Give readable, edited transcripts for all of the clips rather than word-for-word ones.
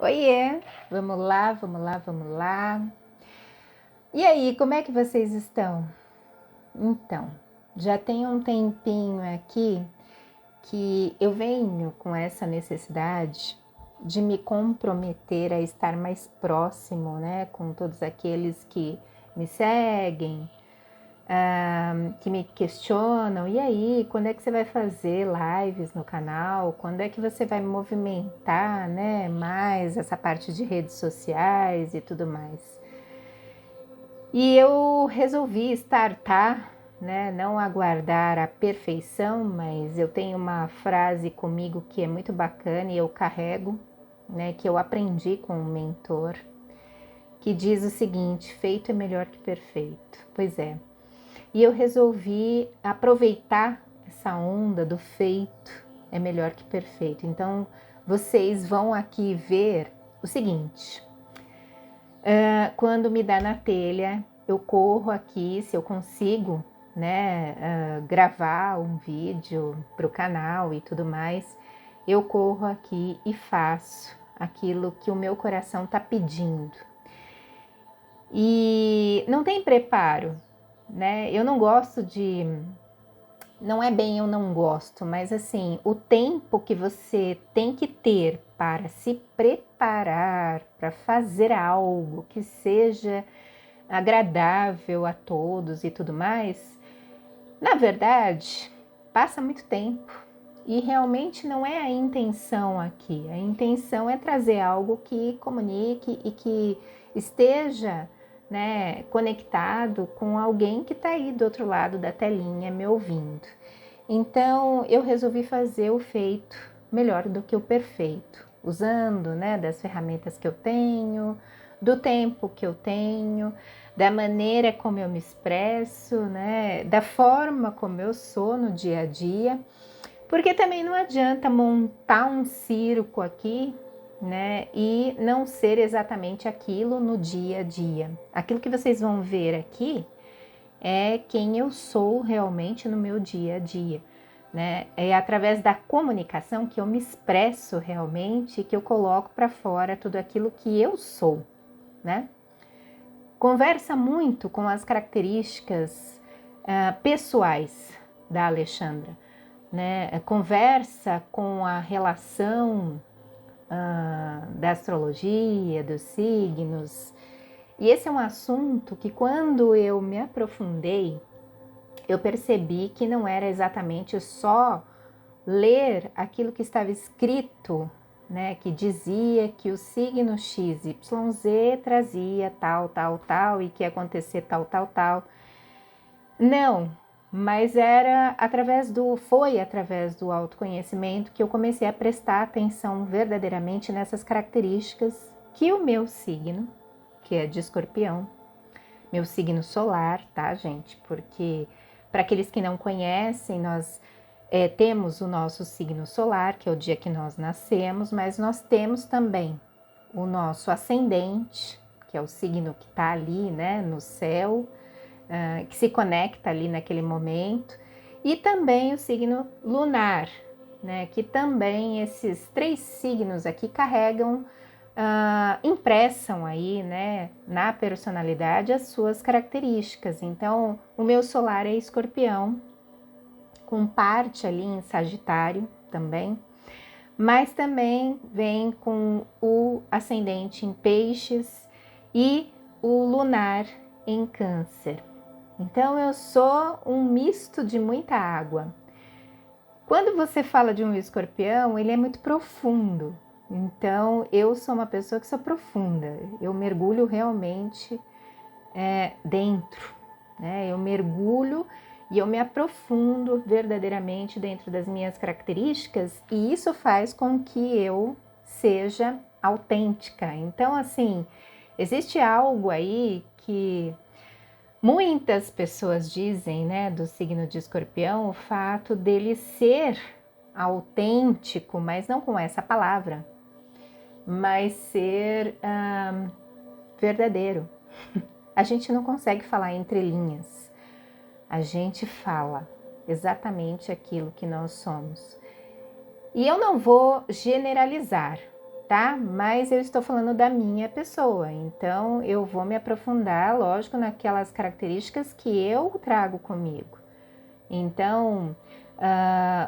Oiê, vamos lá, vamos lá, vamos lá. E aí, como é que vocês estão? Então, já tem um tempinho aqui que eu venho com essa necessidade de me comprometer a estar mais próximo, né, com todos aqueles que me seguem, que me questionam, e aí, quando é que você vai fazer lives no canal? Quando é que você vai movimentar, né, mais essa parte de redes sociais e tudo mais? E eu resolvi startar, né, não aguardar a perfeição, mas eu tenho uma frase comigo que é muito bacana e eu carrego, né, que eu aprendi com um mentor, que diz o seguinte: feito é melhor que perfeito. Pois é. E eu resolvi aproveitar essa onda do feito é melhor que perfeito. Então, vocês vão aqui ver o seguinte: quando me dá na telha, eu corro aqui, se eu consigo, né, gravar um vídeo para o canal e tudo mais, eu corro aqui e faço aquilo que o meu coração está pedindo. E não tem preparo, né? Eu não gosto de. Não é bem eu não gosto, mas assim, o tempo que você tem que ter para se preparar, para fazer algo que seja agradável a todos e tudo mais, na verdade, passa muito tempo. E realmente não é a intenção aqui. A intenção é trazer algo que comunique e que esteja, né, conectado com alguém que está aí do outro lado da telinha me ouvindo. Então eu resolvi fazer o feito melhor do que o perfeito, usando, né, das ferramentas que eu tenho, do tempo que eu tenho, da maneira como eu me expresso, né, da forma como eu sou no dia a dia, porque também não adianta montar um circo aqui, né, e não ser exatamente aquilo no dia a dia. Aquilo que vocês vão ver aqui é quem eu sou realmente no meu dia a dia, né? É através da comunicação que eu me expresso realmente, que eu coloco para fora tudo aquilo que eu sou, né? Conversa muito com as características pessoais da Alexandra, né? Conversa com a relação da astrologia, dos signos. E esse é um assunto que, quando eu me aprofundei, eu percebi que não era exatamente só ler aquilo que estava escrito, né, que dizia que o signo XYZ trazia tal, tal, tal e que ia acontecer tal, tal, tal. Não, mas foi através do autoconhecimento que eu comecei a prestar atenção verdadeiramente nessas características que o meu signo, que é de Escorpião, meu signo solar, tá, gente? Porque para aqueles que não conhecem, nós temos o nosso signo solar, que é o dia que nós nascemos, mas nós temos também o nosso ascendente, que é o signo que está ali, né, no céu, que se conecta ali naquele momento, e também o signo lunar, né, que também esses três signos aqui carregam, impressam aí, né, na personalidade as suas características. Então, o meu solar é Escorpião, com parte ali em Sagitário também, mas também vem com o ascendente em Peixes e o lunar em Câncer. Então eu sou um misto de muita água. Quando você fala de um escorpião, ele é muito profundo. Então eu sou uma pessoa que sou profunda. Eu mergulho realmente dentro, né? Eu mergulho e eu me aprofundo verdadeiramente dentro das minhas características, e isso faz com que eu seja autêntica. Então, assim, existe algo aí que muitas pessoas dizem, né, do signo de Escorpião, o fato dele ser autêntico, mas não com essa palavra, mas ser verdadeiro. A gente não consegue falar entre linhas, a gente fala exatamente aquilo que nós somos. E eu não vou generalizar, tá? Mas eu estou falando da minha pessoa, então eu vou me aprofundar, lógico, naquelas características que eu trago comigo. Então,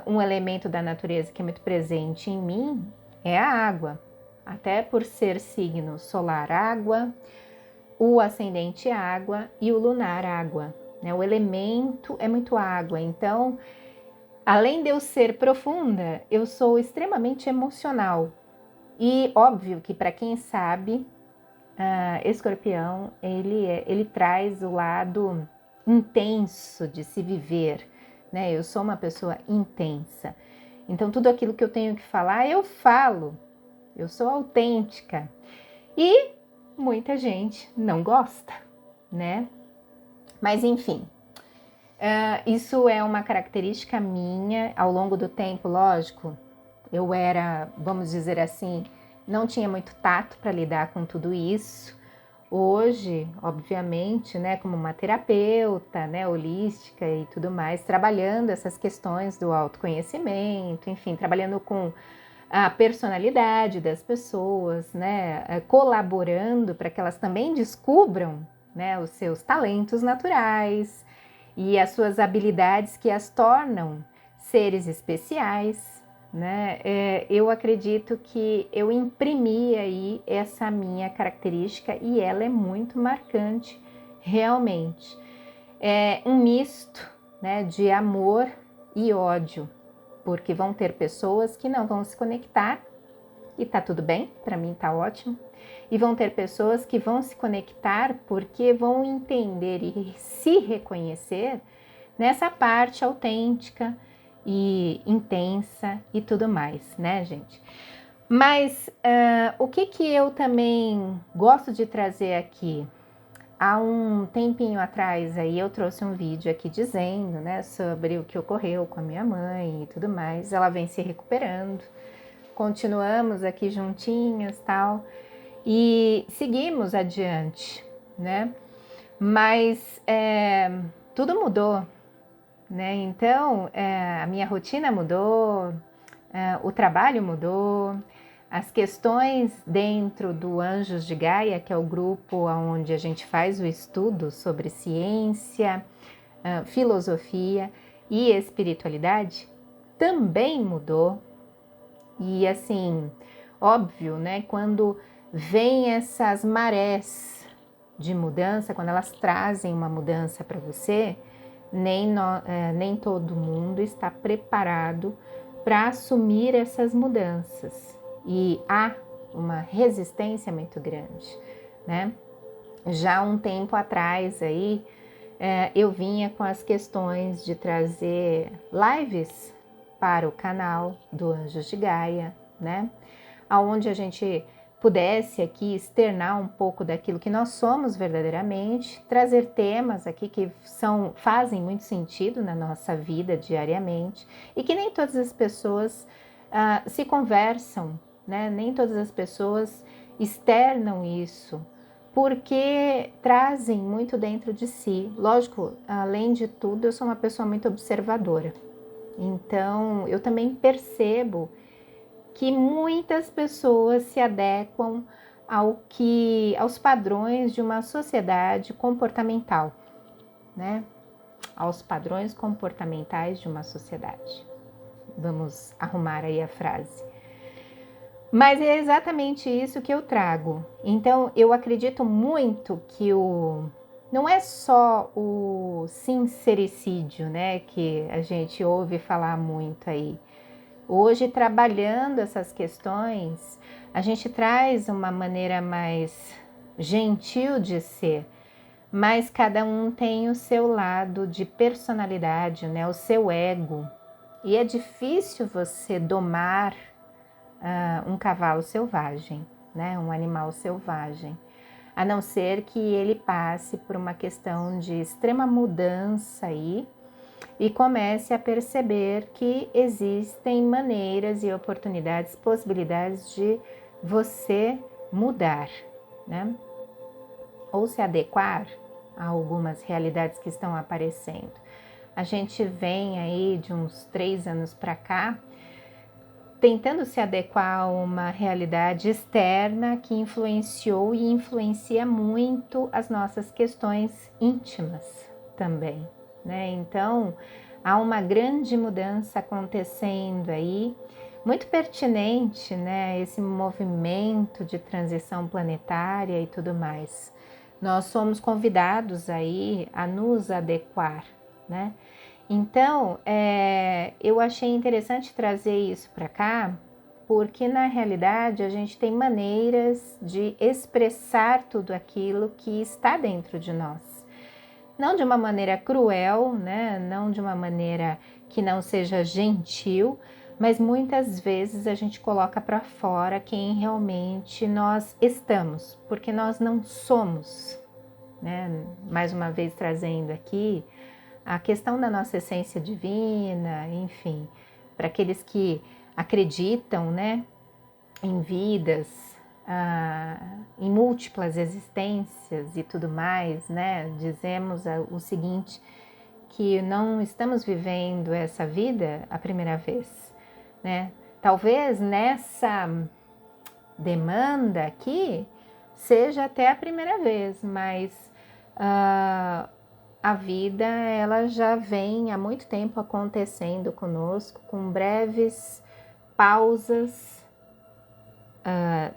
um elemento da natureza que é muito presente em mim é a água, até por ser signo solar água, o ascendente água e o lunar água, né? O elemento é muito água, então, além de eu ser profunda, eu sou extremamente emocional. E óbvio que para quem sabe, Escorpião, ele traz o lado intenso de se viver, né? Eu sou uma pessoa intensa. Então tudo aquilo que eu tenho que falar, eu falo. Eu sou autêntica. E muita gente não gosta, né? Mas enfim, isso é uma característica minha ao longo do tempo, lógico. Eu era, vamos dizer assim, não tinha muito tato para lidar com tudo isso. Hoje, obviamente, né, como uma terapeuta, né, holística e tudo mais, trabalhando essas questões do autoconhecimento, enfim, trabalhando com a personalidade das pessoas, né, colaborando para que elas também descubram, né, os seus talentos naturais e as suas habilidades que as tornam seres especiais, né? Eu acredito que eu imprimi aí essa minha característica e ela é muito marcante, realmente. É um misto, né, de amor e ódio, porque vão ter pessoas que não vão se conectar e tá tudo bem, para mim tá ótimo. E vão ter pessoas que vão se conectar porque vão entender e se reconhecer nessa parte autêntica e intensa e tudo mais, né, gente? Mas o que eu também gosto de trazer aqui? Há um tempinho atrás aí eu trouxe um vídeo aqui dizendo, né, sobre o que ocorreu com a minha mãe e tudo mais. Ela vem se recuperando, continuamos aqui juntinhas, tal, e seguimos adiante, né? Mas tudo mudou, né? Então, a minha rotina mudou, o trabalho mudou, as questões dentro do Anjos de Gaia, que é o grupo onde a gente faz o estudo sobre ciência, filosofia e espiritualidade, também mudou. E assim, óbvio, né? Quando vem essas marés de mudança, quando elas trazem uma mudança para você, nem todo mundo está preparado para assumir essas mudanças. E há uma resistência muito grande, né? Já um tempo atrás aí, eu vinha com as questões de trazer lives para o canal do Anjos de Gaia, né? Aonde a gente pudesse aqui externar um pouco daquilo que nós somos verdadeiramente, trazer temas aqui que fazem muito sentido na nossa vida diariamente e que nem todas as pessoas se conversam, né? Nem todas as pessoas externam isso, porque trazem muito dentro de si. Lógico, além de tudo, eu sou uma pessoa muito observadora. Então, eu também percebo que muitas pessoas se adequam aos padrões de uma sociedade comportamental, né? Aos padrões comportamentais de uma sociedade. Vamos arrumar aí a frase. Mas é exatamente isso que eu trago. Então, eu acredito muito que não é só o sincericídio, né, que a gente ouve falar muito aí. Hoje, trabalhando essas questões, a gente traz uma maneira mais gentil de ser, mas cada um tem o seu lado de personalidade, né, o seu ego. E é difícil você domar um cavalo selvagem, né? Um animal selvagem, a não ser que ele passe por uma questão de extrema mudança aí e comece a perceber que existem maneiras e oportunidades, possibilidades de você mudar, né? Ou se adequar a algumas realidades que estão aparecendo. A gente vem aí de uns 3 anos para cá tentando se adequar a uma realidade externa que influenciou e influencia muito as nossas questões íntimas também, né? Então, há uma grande mudança acontecendo aí, muito pertinente, né? Esse movimento de transição planetária e tudo mais. Nós somos convidados aí a nos adequar, né? Então, eu achei interessante trazer isso para cá, porque na realidade a gente tem maneiras de expressar tudo aquilo que está dentro de nós. Não de uma maneira cruel, né? Não de uma maneira que não seja gentil, mas muitas vezes a gente coloca para fora quem realmente nós estamos, porque nós não somos, né? Mais uma vez trazendo aqui a questão da nossa essência divina, enfim, para aqueles que acreditam, né, em vidas, em múltiplas existências e tudo mais, né, dizemos o seguinte, que não estamos vivendo essa vida a primeira vez, né? Talvez nessa demanda aqui seja até a primeira vez, mas a vida ela já vem há muito tempo acontecendo conosco, com breves pausas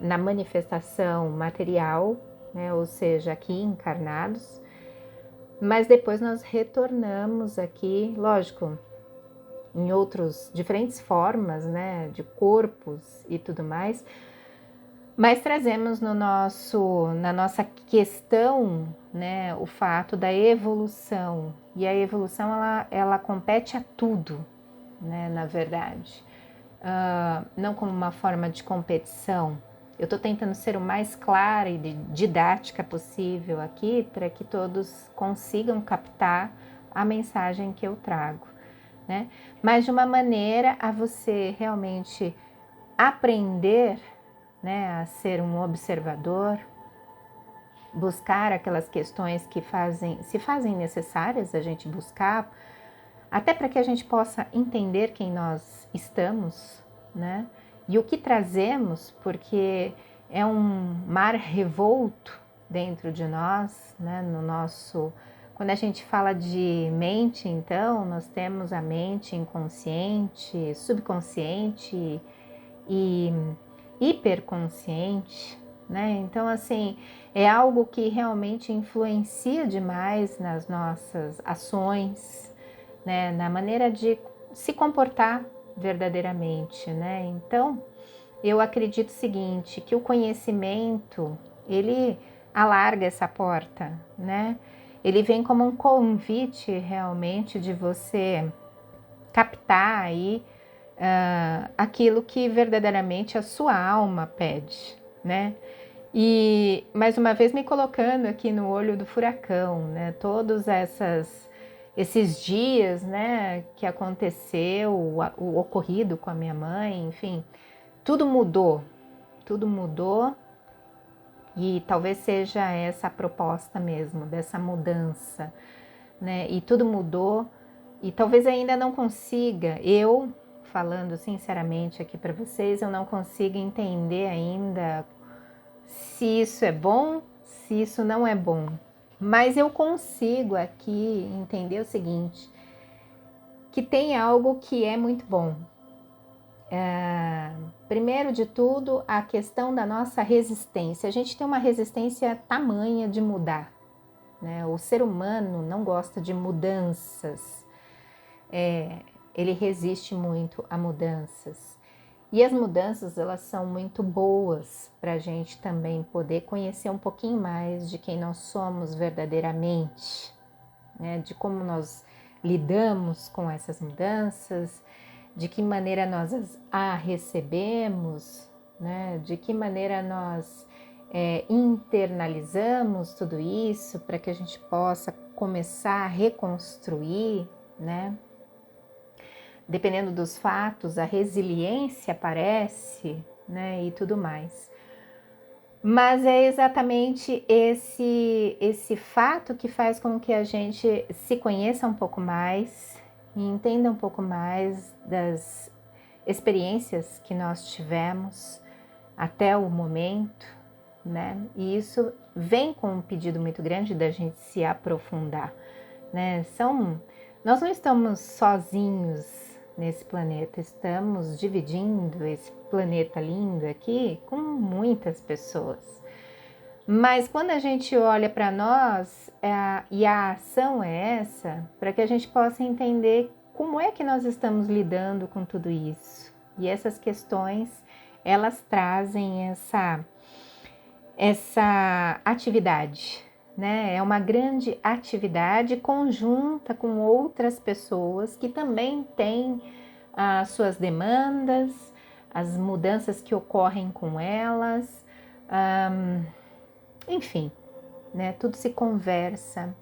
na manifestação material, né? Ou seja, aqui encarnados, mas depois nós retornamos aqui, lógico, em outros diferentes formas, né? De corpos e tudo mais, mas trazemos na nossa questão, né, o fato da evolução. E a evolução, ela compete a tudo, né, na verdade. Não como uma forma de competição. Eu estou tentando ser o mais clara e didática possível aqui, para que todos consigam captar a mensagem que eu trago, né? Mas de uma maneira a você realmente aprender, né, a ser um observador, buscar aquelas questões que se fazem necessárias a gente buscar, até para que a gente possa entender quem nós estamos, né, e o que trazemos, porque é um mar revolto dentro de nós, né, quando a gente fala de mente, então, nós temos a mente inconsciente, subconsciente e hiperconsciente, né? Então, assim, é algo que realmente influencia demais nas nossas ações, né? Na maneira de se comportar verdadeiramente, né? Então, eu acredito o seguinte, que o conhecimento, ele alarga essa porta, né? Ele vem como um convite realmente de você captar aí aquilo que verdadeiramente a sua alma pede, né? E mais uma vez me colocando aqui no olho do furacão, né? Todos esses dias, né, que aconteceu, o ocorrido com a minha mãe, enfim, tudo mudou e talvez seja essa a proposta mesmo dessa mudança, né? E tudo mudou e talvez ainda não consiga, eu falando sinceramente aqui para vocês, eu não consigo entender ainda se isso é bom, se isso não é bom. Mas eu consigo aqui entender o seguinte, que tem algo que é muito bom. Primeiro de tudo, a questão da nossa resistência. A gente tem uma resistência tamanha de mudar, né? O ser humano não gosta de mudanças. Ele resiste muito a mudanças. E as mudanças, elas são muito boas para a gente também poder conhecer um pouquinho mais de quem nós somos verdadeiramente, né? De como nós lidamos com essas mudanças, de que maneira nós a recebemos, né? De que maneira nós internalizamos tudo isso para que a gente possa começar a reconstruir, né? Dependendo dos fatos, a resiliência aparece, né, e tudo mais. Mas é exatamente esse fato que faz com que a gente se conheça um pouco mais e entenda um pouco mais das experiências que nós tivemos até o momento, né? E isso vem com um pedido muito grande da gente se aprofundar, né? Nós não estamos sozinhos nesse planeta, estamos dividindo esse planeta lindo aqui com muitas pessoas. Mas quando a gente olha para nós, e a ação é essa, para que a gente possa entender como é que nós estamos lidando com tudo isso. E essas questões, elas trazem essa atividade, né? É uma grande atividade conjunta com outras pessoas que também têm as suas demandas, as mudanças que ocorrem com elas, enfim, né? Tudo se conversa,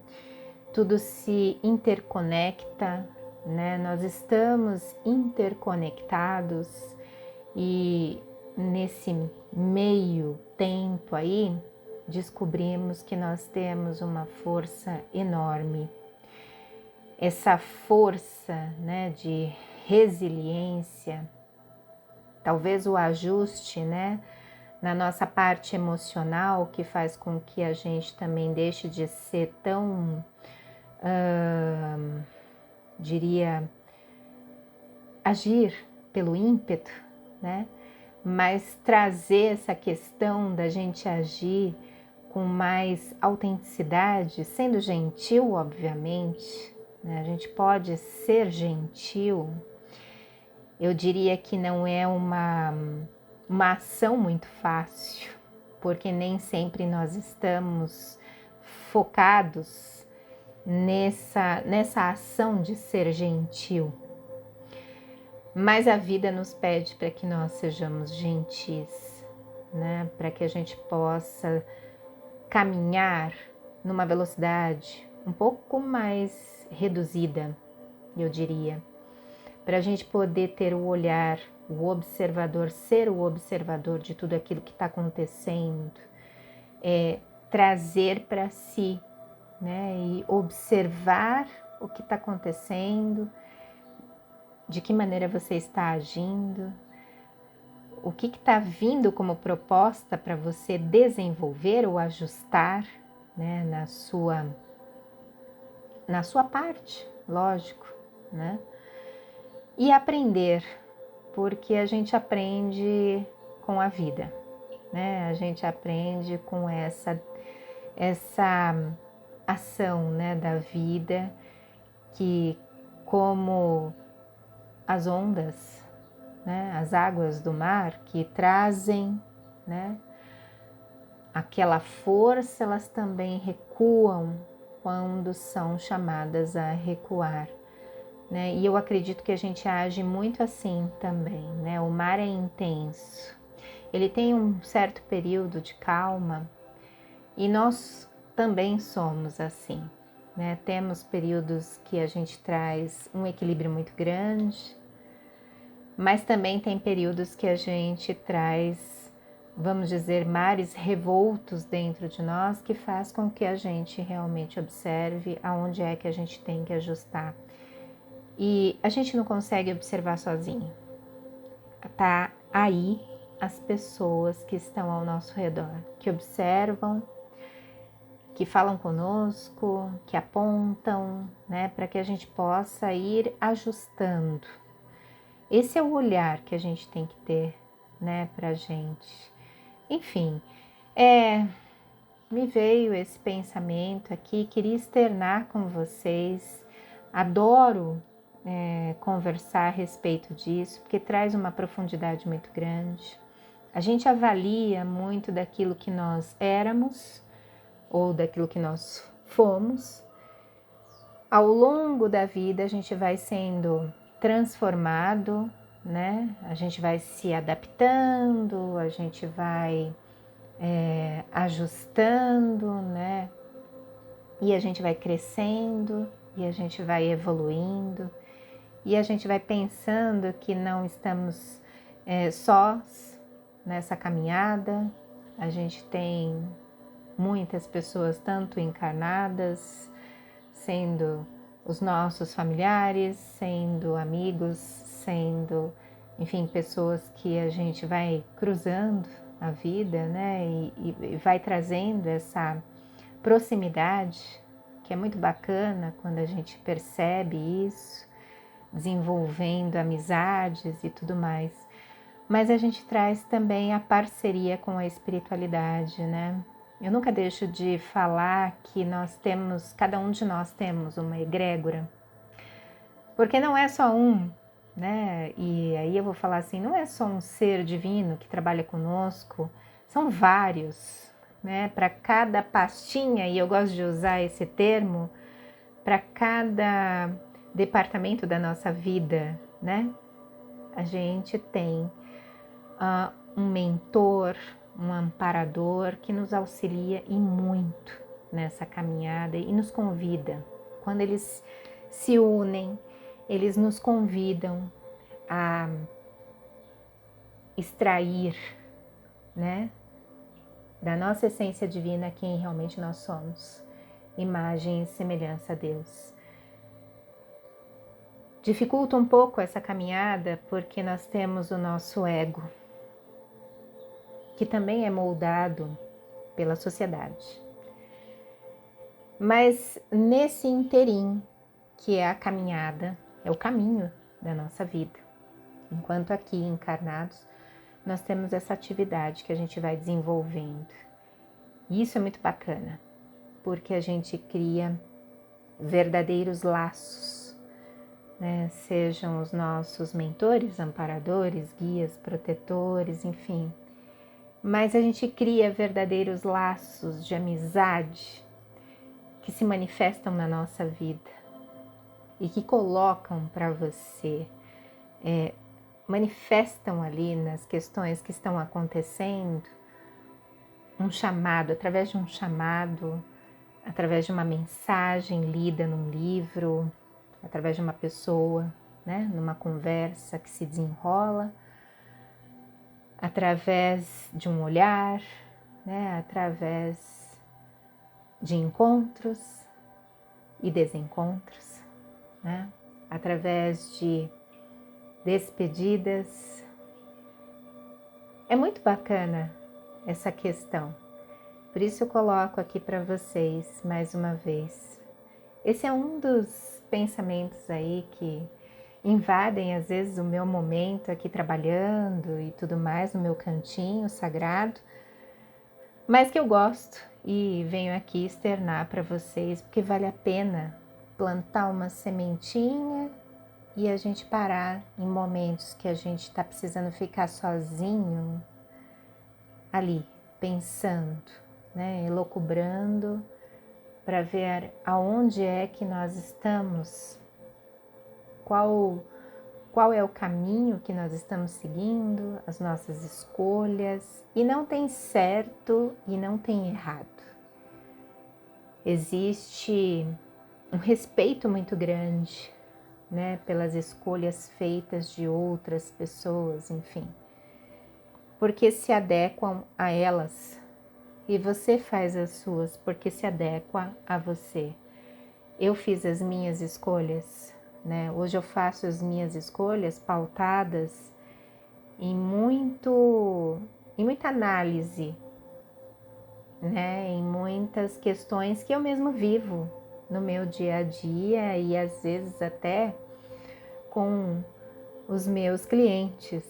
tudo se interconecta, né? Nós estamos interconectados e nesse meio tempo aí descobrimos que nós temos uma força enorme. Essa força, né, de resiliência, talvez o ajuste, né, na nossa parte emocional, que faz com que a gente também deixe de ser tão, diria, agir pelo ímpeto, né? Mas trazer essa questão da gente agir com mais autenticidade, sendo gentil, obviamente, né? A gente pode ser gentil. Eu diria que não é uma ação muito fácil, porque nem sempre nós estamos focados nessa ação de ser gentil. Mas a vida nos pede para que nós sejamos gentis, né? Para que a gente possa caminhar numa velocidade um pouco mais reduzida, eu diria, para a gente poder ter o olhar, o observador, ser o observador de tudo aquilo que está acontecendo, trazer para si, né? E observar o que está acontecendo, de que maneira você está agindo, o que está vindo como proposta para você desenvolver ou ajustar, né, na sua parte, lógico, né? E aprender, porque a gente aprende com a vida, né? A gente aprende com essa ação, né, da vida, que como as ondas, né, as águas do mar que trazem, né, aquela força, elas também recuam quando são chamadas a recuar, né? E eu acredito que a gente age muito assim também, né? O mar é intenso, ele tem um certo período de calma e nós também somos assim, né? Temos períodos que a gente traz um equilíbrio muito grande, mas também tem períodos que a gente traz, vamos dizer, mares revoltos dentro de nós, que faz com que a gente realmente observe aonde é que a gente tem que ajustar. E a gente não consegue observar sozinho. Tá aí as pessoas que estão ao nosso redor, que observam, que falam conosco, que apontam, né, para que a gente possa ir ajustando. Esse é o olhar que a gente tem que ter, né, pra gente. Enfim, me veio esse pensamento aqui, queria externar com vocês. Adoro conversar a respeito disso, porque traz uma profundidade muito grande. A gente avalia muito daquilo que nós éramos ou daquilo que nós fomos. Ao longo da vida, a gente vai sendo transformado, né? A gente vai se adaptando, a gente vai ajustando, né? E a gente vai crescendo, e a gente vai evoluindo, e a gente vai pensando que não estamos sós nessa caminhada. A gente tem muitas pessoas, tanto encarnadas, sendo os nossos familiares, sendo amigos, sendo, enfim, pessoas que a gente vai cruzando a vida, né? E vai trazendo essa proximidade, que é muito bacana quando a gente percebe isso, desenvolvendo amizades e tudo mais. Mas a gente traz também a parceria com a espiritualidade, né? Eu nunca deixo de falar que cada um de nós temos uma egrégora, porque não é só um, né? E aí eu vou falar assim, não é só um ser divino que trabalha conosco, são vários, né? Para cada pastinha, e eu gosto de usar esse termo, para cada departamento da nossa vida, né? A gente tem um mentor, um amparador que nos auxilia e muito nessa caminhada e nos convida. Quando eles se unem, eles nos convidam a extrair, né, da nossa essência divina quem realmente nós somos, imagem e semelhança a Deus. Dificulta um pouco essa caminhada porque nós temos o nosso ego, que também é moldado pela sociedade. Mas nesse interim, que é a caminhada, é o caminho da nossa vida. Enquanto aqui encarnados, nós temos essa atividade que a gente vai desenvolvendo. E isso é muito bacana, porque a gente cria verdadeiros laços, né? Sejam os nossos mentores, amparadores, guias, protetores, enfim. Mas a gente cria verdadeiros laços de amizade que se manifestam na nossa vida e que colocam para você, manifestam ali nas questões que estão acontecendo um chamado, através de um chamado, através de uma mensagem lida num livro, através de uma pessoa, né, numa conversa que se desenrola, através de um olhar, né, através de encontros e desencontros, né, através de despedidas. É muito bacana essa questão. Por isso eu coloco aqui para vocês mais uma vez. Esse é um dos pensamentos aí que invadem às vezes o meu momento aqui trabalhando e tudo mais no meu cantinho sagrado, mas que eu gosto e venho aqui externar para vocês, porque vale a pena plantar uma sementinha e a gente parar em momentos que a gente está precisando ficar sozinho ali, pensando, né, elucubrando, para ver aonde é que nós estamos, qual é o caminho que nós estamos seguindo, as nossas escolhas, e não tem certo e não tem errado. Existe um respeito muito grande, né, pelas escolhas feitas de outras pessoas, enfim, porque se adequam a elas, e você faz as suas porque se adequa a você. Eu fiz as minhas escolhas, né? Hoje eu faço as minhas escolhas pautadas em muita análise, né? Em muitas questões que eu mesmo vivo no meu dia a dia e às vezes até com os meus clientes,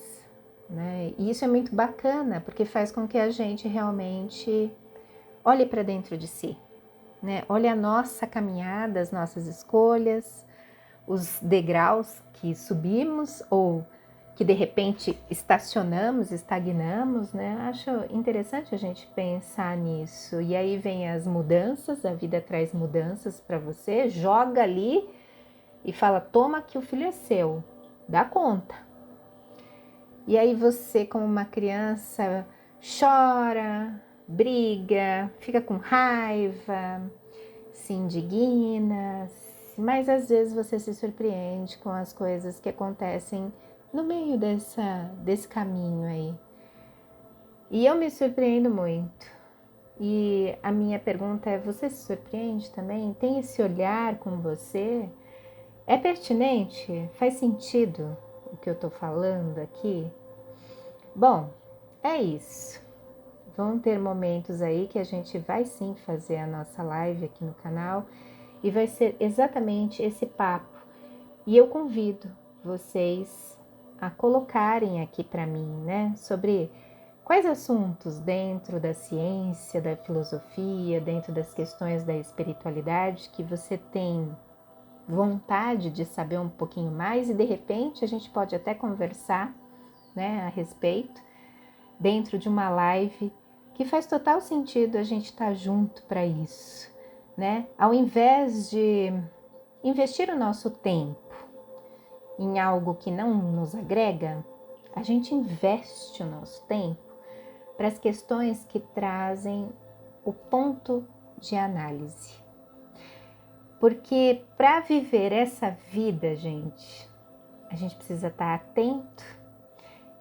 né? E isso é muito bacana porque faz com que a gente realmente olhe para dentro de si, né? Olhe a nossa caminhada, as nossas escolhas, os degraus que subimos ou que de repente estacionamos, estagnamos, né? Acho interessante a gente pensar nisso. E aí vem as mudanças, a vida traz mudanças para você, joga ali e fala: toma que o filho é seu, dá conta. E aí você, como uma criança, chora, briga, fica com raiva, se indigna, mas às vezes você se surpreende com as coisas que acontecem no meio desse caminho aí. E eu me surpreendo muito. E a minha pergunta é: você se surpreende também? Tem esse olhar com você? É pertinente? Faz sentido o que eu tô falando aqui? Bom, é isso. Vão ter momentos aí que a gente vai sim fazer a nossa live aqui no canal e vai ser exatamente esse papo. E eu convido vocês a colocarem aqui para mim, né, sobre quais assuntos dentro da ciência, da filosofia, dentro das questões da espiritualidade que você tem vontade de saber um pouquinho mais e de repente a gente pode até conversar, né, a respeito dentro de uma live que faz total sentido a gente estar junto para isso, né? Ao invés de investir o nosso tempo em algo que não nos agrega, a gente investe o nosso tempo para as questões que trazem o ponto de análise. Porque para viver essa vida, gente, a gente precisa estar atento,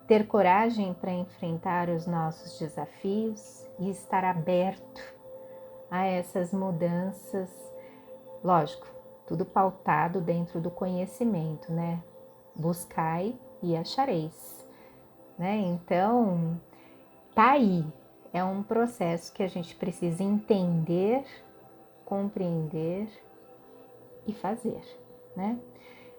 ter coragem para enfrentar os nossos desafios e estar aberto a essas mudanças. Lógico, tudo pautado dentro do conhecimento, né? Buscai e achareis, né? Então, tá aí. É um processo que a gente precisa entender, compreender e fazer, né?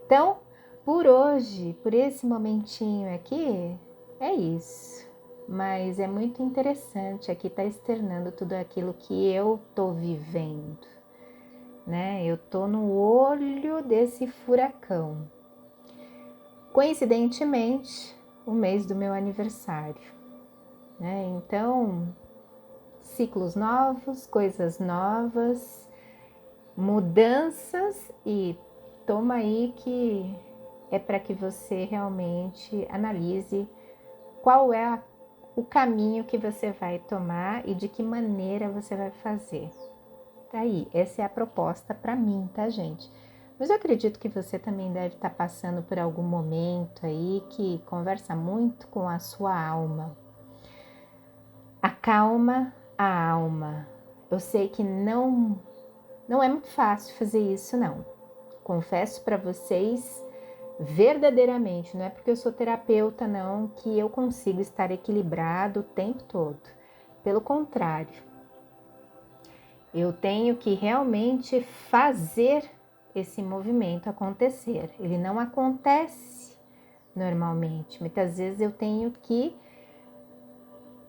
Então, por hoje, por esse momentinho aqui, é isso. Mas é muito interessante aqui estar externando tudo aquilo que eu tô vivendo, né? Eu tô no olho desse furacão. Coincidentemente, o mês do meu aniversário, né? Então, ciclos novos, coisas novas, mudanças e toma aí que é para que você realmente analise qual é o caminho que você vai tomar e de que maneira você vai fazer. Tá aí, essa é a proposta para mim, tá, gente? Mas eu acredito que você também deve estar passando por algum momento aí que conversa muito com a sua alma. Acalma a alma. Eu sei que não é muito fácil fazer isso, não. Confesso para vocês verdadeiramente, não é porque eu sou terapeuta, não, que eu consigo estar equilibrado o tempo todo. Pelo contrário, eu tenho que realmente fazer esse movimento acontecer. Ele não acontece normalmente. Muitas vezes eu tenho que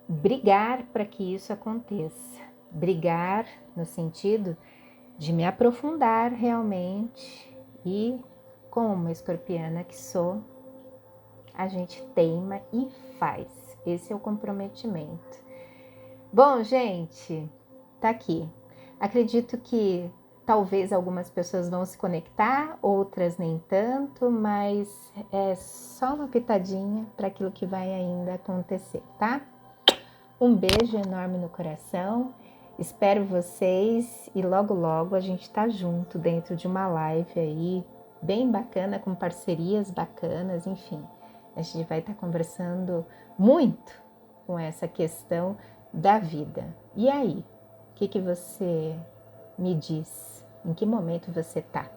brigar para que isso aconteça. Brigar no sentido de me aprofundar realmente e, como uma escorpiana que sou, a gente teima e faz. Esse é o comprometimento. Bom, gente, tá aqui. Acredito que talvez algumas pessoas vão se conectar, outras nem tanto, mas é só uma pitadinha para aquilo que vai ainda acontecer, tá? Um beijo enorme no coração. Espero vocês e logo logo a gente tá junto dentro de uma live aí bem bacana, com parcerias bacanas, enfim. A gente vai estar conversando muito com essa questão da vida. E aí, o que você me diz? Em que momento você tá?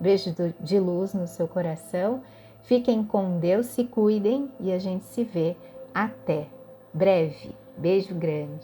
Beijo de luz no seu coração. Fiquem com Deus, se cuidem e a gente se vê até breve. Beijo grande.